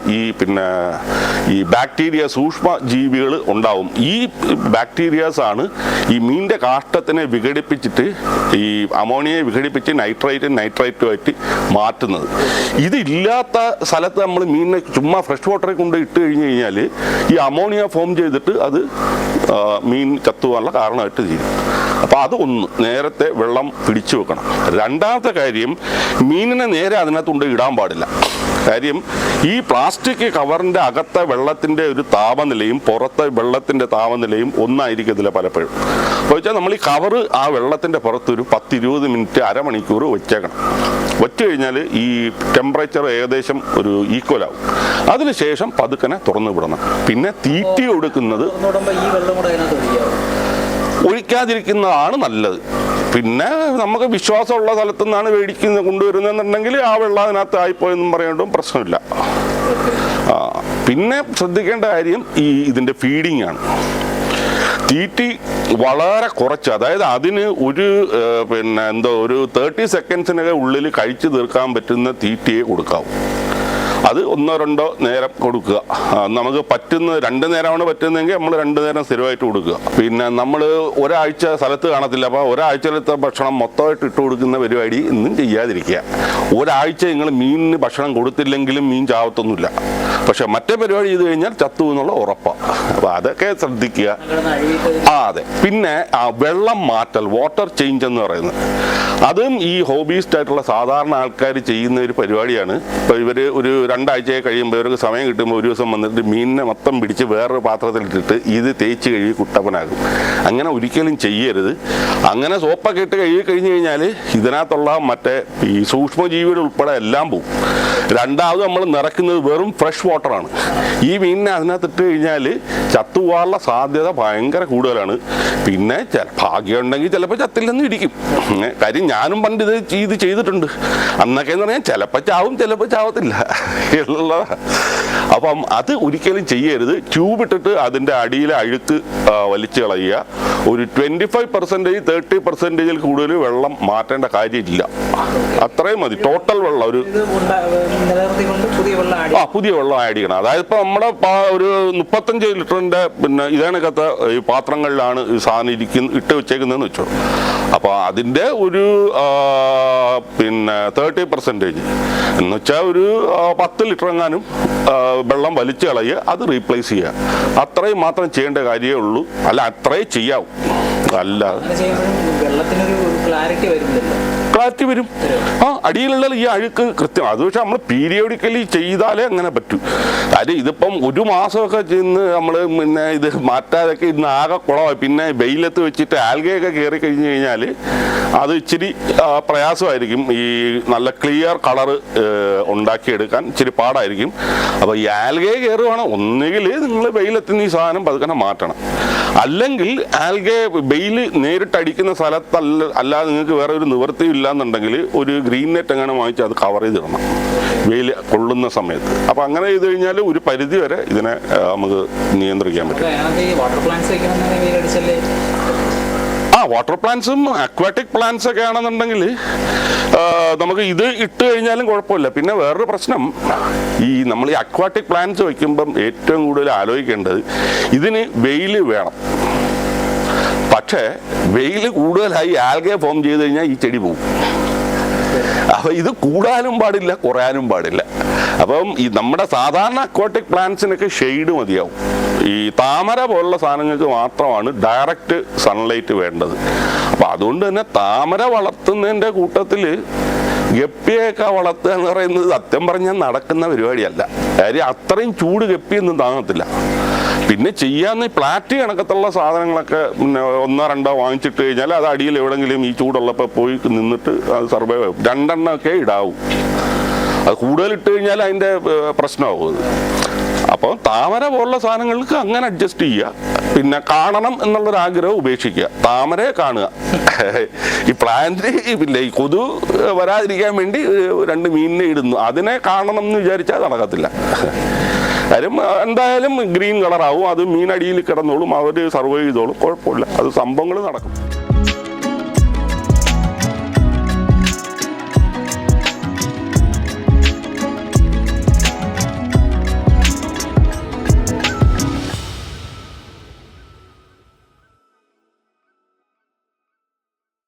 ഈ ബാക്ടീരിയ സൂക്ഷ്മ ജീവികൾ ഉണ്ടാവും. ഈ ബാക്ടീരിയാസ് ആണ് ഈ മീനിൻ്റെ കാഷ്ടത്തിനെ വിഘടിപ്പിച്ചിട്ട് ഈ അമോണിയയെ വിഘടിപ്പിച്ച് നൈട്രേറ്റുമായിട്ട് മാറ്റുന്നത്. ഇതില്ലാത്ത സ്ഥലത്ത് നമ്മൾ മീനിനെ ചുമ്മാ ഫ്രഷ് വാട്ടറിൽ കൊണ്ട് ഇട്ട് കഴിഞ്ഞ് കഴിഞ്ഞാൽ ഈ അമോണിയ ഫോം ചെയ്തിട്ട് അത് മീൻ ചത്തുവാനുള്ള കാരണമായിട്ട് ചെയ്യും. അപ്പോൾ അത് ഒന്ന് നേരത്തെ വെള്ളം പിടിച്ചു വെക്കണം. രണ്ടാമത്തെ കാര്യം, മീനിനെ നേരെ അതിനകത്ത് കൊണ്ട് ഇടാൻ പാടില്ല. കാര്യം ഈ പ്ലാസ്റ്റിക് കവറിൻ്റെ അകത്തെ വെള്ളത്തിൻ്റെ ഒരു താപനിലയും പുറത്തെ വെള്ളത്തിൻ്റെ താപനിലയും ഒന്നായിരിക്കത്തില്ല പലപ്പോഴും. അപ്പോൾ വെച്ചാൽ നമ്മൾ ഈ കവറ് ആ വെള്ളത്തിൻ്റെ പുറത്തൊരു 10-20 മിനിറ്റ് അരമണിക്കൂർ വെച്ചേക്കണം. വെച്ച് കഴിഞ്ഞാൽ ഈ ടെമ്പറേച്ചർ ഏകദേശം ഒരു ഈക്വൽ ആവും. അതിനുശേഷം പതുക്കനെ തുറന്നു വിടണം. പിന്നെ തീറ്റി കൊടുക്കുന്നത് ഒഴിക്കാതിരിക്കുന്നതാണ് നല്ലത്. പിന്നെ നമുക്ക് വിശ്വാസമുള്ള സ്ഥലത്തു നിന്നാണ് കൊണ്ടുവരുന്നതെന്നുണ്ടെങ്കിൽ ആ വെള്ളം അതിനകത്ത് ആയിപ്പോയെന്നും പറയേണ്ടതും പ്രശ്നമില്ല. പിന്നെ ശ്രദ്ധിക്കേണ്ട കാര്യം ഇതിൻ്റെ ഫീഡിങ് ആണ്. തീറ്റി വളരെ കുറച്ച്, അതായത് അതിന് ഒരു ഒരു 30 സെക്കൻഡ്സിനൊക്കെ ഉള്ളിൽ കഴിച്ചു തീർക്കാൻ പറ്റുന്ന തീറ്റിയെ കൊടുക്കാവൂ. അത് 1-2 നേരം കൊടുക്കുക. നമുക്ക് പറ്റുന്ന 2 നേരമാണ് പറ്റുന്നതെങ്കിൽ നമ്മൾ 2 നേരം സ്ഥിരമായിട്ട് കൊടുക്കുക. പിന്നെ നമ്മൾ ഒരാഴ്ച സ്ഥലത്ത് കാണത്തില്ല, അപ്പോൾ ഒരാഴ്ചയിലത്തെ ഭക്ഷണം മൊത്തമായിട്ട് ഇട്ട് കൊടുക്കുന്ന പരിപാടി ഇന്നും ചെയ്യാതിരിക്കുക. ഒരാഴ്ച നിങ്ങൾ മീനിന് ഭക്ഷണം കൊടുത്തില്ലെങ്കിലും മീൻ ചാവത്തൊന്നുമില്ല. പക്ഷെ മറ്റേ പരിപാടി ചെയ്ത് കഴിഞ്ഞാൽ ചത്തു എന്നുള്ള ഉറപ്പാണ്. അപ്പോൾ അതൊക്കെ ശ്രദ്ധിക്കുക. അതെ. പിന്നെ വെള്ളം മാറ്റൽ, വാട്ടർ ചേഞ്ച് എന്ന് പറയുന്നത്, അതും ഈ ഹോബീസ്റ്റ് ആയിട്ടുള്ള സാധാരണ ആൾക്കാർ ചെയ്യുന്ന ഒരു പരിപാടിയാണ്. ഇപ്പോൾ ഇവർ ഒരു 2 ആഴ്ച കഴിയുമ്പോൾ ഇവർക്ക് സമയം കിട്ടുമ്പോൾ ഒരു ദിവസം വന്നിട്ട് മീനിനെ മൊത്തം പിടിച്ച് വേറൊരു പാത്രത്തിലിട്ടിട്ട് ഇത് തേച്ച് കഴുകി കുട്ടപ്പനാകും. അങ്ങനെ ഒരിക്കലും ചെയ്യരുത്. അങ്ങനെ സോപ്പൊക്കെ ഇട്ട് കഴുകി കഴിഞ്ഞ് കഴിഞ്ഞാൽ ഇതിനകത്തുള്ള മറ്റേ ഈ സൂക്ഷ്മജീവികൾ ഉൾപ്പെടെ എല്ലാം പോകും. രണ്ടാമത് നമ്മൾ നിറയ്ക്കുന്നത് വെറും ഫ്രഷ് വാട്ടറാണ്. ഈ മീനിനെ അതിനകത്തിട്ട് കഴിഞ്ഞാൽ ചത്തുപോകാനുള്ള സാധ്യത ഭയങ്കര കൂടുതലാണ്. പിന്നെ ഭാഗ്യമുണ്ടെങ്കിൽ ചിലപ്പോൾ ചത്തില്ലെന്ന് ഇരിക്കും. കാര്യം ഞാനും പണ്ട് ഇത് ചെയ്തിട്ടുണ്ട്. അന്നൊക്കെ എന്ന് പറഞ്ഞാൽ ചിലപ്പോൾ ചാവും ചിലപ്പോൾ ചാവത്തില്ല എന്നുള്ളതാണ്. അപ്പം അത് ഒരിക്കലും ചെയ്യരുത്. ട്യൂബ് ഇട്ടിട്ട് അതിൻ്റെ അടിയിലെ അഴുക്ക് വലിച്ചു കളയുക. ഒരു 25% 30% കൂടുതൽ വെള്ളം മാറ്റേണ്ട കാര്യമില്ല. അത്രയും മതി. ടോട്ടൽ വെള്ളം ഒരു പുതിയ വെള്ളം ആഡ് ചെയ്യണം. അതായത് ഇപ്പൊ നമ്മുടെ ഒരു 35 ലിറ്ററിന്റെ പിന്നെ ഇതേണക്കത്തെ ഈ പാത്രങ്ങളിലാണ് ഈ സാധനം ഇട്ട് വെച്ചേക്കുന്നതെന്ന് വെച്ചോ. അപ്പൊ അതിന്റെ ഒരു പിന്നെ 30% എന്ന് വെച്ചാൽ ഒരു 10 ലിറ്റർ എങ്ങാനും വെള്ളം വലിച്ചു കളയുക, അത് റീപ്ലേസ് ചെയ്യുക. അത്രയും മാത്രം ചെയ്യേണ്ട കാര്യമേ ഉള്ളൂ. അല്ല, അത്രയും ചെയ്യാവൂ. അല്ല ക്ലാരിറ്റി വരും. അടിയിലുള്ള ഈ അഴുക്ക് കൃത്യം. അത് പക്ഷെ നമ്മൾ പീരിയോഡിക്കലി ചെയ്താലേ അങ്ങനെ പറ്റൂ. കാര്യം ഇതിപ്പം ഒരു മാസമൊക്കെ ചെന്ന് നമ്മൾ പിന്നെ ഇത് മാറ്റാതൊക്കെ ഇന്ന് ആകെ കുളമായി. പിന്നെ വെയിലത്ത് വെച്ചിട്ട് ആൽഗയൊക്കെ കയറി കഴിഞ്ഞ് കഴിഞ്ഞാൽ അത് ഇച്ചിരി പ്രയാസമായിരിക്കും. ഈ നല്ല ക്ലിയർ കളറ് ഉണ്ടാക്കിയെടുക്കാൻ ഇച്ചിരി പാടായിരിക്കും. അപ്പോൾ ഈ ആൽഗയെ കയറുവാണ്, ഒന്നുകിൽ നിങ്ങൾ വെയിലത്ത് നിന്ന് ഈ സാധനം പതുക്കനെ മാറ്റണം. അല്ലെങ്കിൽ ആൽഗെ വെയിൽ നേരിട്ട് അടിക്കുന്ന സ്ഥലത്തല്ല, അല്ലാതെ നിങ്ങൾക്ക് വേറെ ഒരു നിവൃത്തിയും ഇല്ലാന്നുണ്ടെങ്കിൽ ഒരു ഗ്രീൻ നെറ്റ് എങ്ങനെ വാങ്ങിച്ച് അത് കവർ ചെയ്തിടണം വെയിൽ കൊള്ളുന്ന സമയത്ത്. അപ്പം അങ്ങനെ ചെയ്ത് കഴിഞ്ഞാൽ ഒരു പരിധി വരെ ഇതിനെ നമുക്ക് നിയന്ത്രിക്കാൻ പറ്റും. വാട്ടർ പ്ലാന്റ്സും അക്വാറ്റിക് പ്ലാന്റ്സ് ഒക്കെ ആണെന്നുണ്ടെങ്കിൽ നമുക്ക് ഇത് ഇട്ട് കഴിഞ്ഞാലും കുഴപ്പമില്ല. പിന്നെ വേറൊരു പ്രശ്നം, ഈ നമ്മൾ ഈ അക്വാറ്റിക് പ്ലാന്റ്സ് വയ്ക്കുമ്പം ഏറ്റവും കൂടുതൽ ആലോചിക്കേണ്ടത് ഇതിന് വെയിൽ വേണം. പക്ഷേ വെയിൽ കൂടുതലായി ആൽഗെ ഫോം ചെയ്ത് കഴിഞ്ഞാൽ ഈ ചെടി പോകും. അപ്പം ഇത് കൂടാനും പാടില്ല, കുറയാനും പാടില്ല. അപ്പം ഈ നമ്മുടെ സാധാരണ അക്വാട്ടിക് പ്ലാന്റ്സിനൊക്കെ ഷെയ്ഡ് മതിയാവും. ഈ താമര പോലുള്ള സാധനങ്ങൾക്ക് മാത്രമാണ് ഡയറക്റ്റ് സൺലൈറ്റ് വേണ്ടത്. അപ്പം അതുകൊണ്ട് തന്നെ താമര വളർത്തുന്നതിൻ്റെ കൂട്ടത്തിൽ ഗപ്പിയൊക്കെ വളർത്തുക എന്ന് പറയുന്നത് സത്യം പറഞ്ഞാൽ നടക്കുന്ന പരിപാടിയല്ല. കാര്യം അത്രയും ചൂട് ഗപ്പിയൊന്നും താങ്ങത്തില്ല. പിന്നെ ചെയ്യാവുന്ന പ്ലാറ്റി കണക്കത്തുള്ള സാധനങ്ങളൊക്കെ പിന്നെ 1-2 വാങ്ങിച്ചിട്ട് കഴിഞ്ഞാൽ അത് അടിയിൽ എവിടെയെങ്കിലും ഈ ചൂടുള്ളപ്പോൾ പോയി നിന്നിട്ട് അത് സർവൈവ് ആവും. 2 എണ്ണമൊക്കെ ഇടാവും. അത് കൂടുതലിട്ട് കഴിഞ്ഞാൽ അതിൻ്റെ പ്രശ്നമാവും അത്. അപ്പോൾ താമര പോലുള്ള സാധനങ്ങൾക്ക് അങ്ങനെ അഡ്ജസ്റ്റ് ചെയ്യുക. പിന്നെ കാണണം എന്നുള്ളൊരാഗ്രഹം ഉപേക്ഷിക്കുക. താമരയെ കാണുക. ഈ പ്ലാന്റ് പിന്നെ ഈ കൊതു വരാതിരിക്കാൻ വേണ്ടി 2 മീനിനെ ഇടുന്നു, അതിനെ കാണണം എന്ന് വിചാരിച്ചാൽ നടക്കത്തില്ല. കാര്യം എന്തായാലും ഗ്രീൻ കളറാവും. അത് മീനടിയിൽ കിടന്നോളും, അവർ സർവൈവ് ചെയ്തോളും, കുഴപ്പമില്ല. അത് സംഭവങ്ങൾ നടക്കും.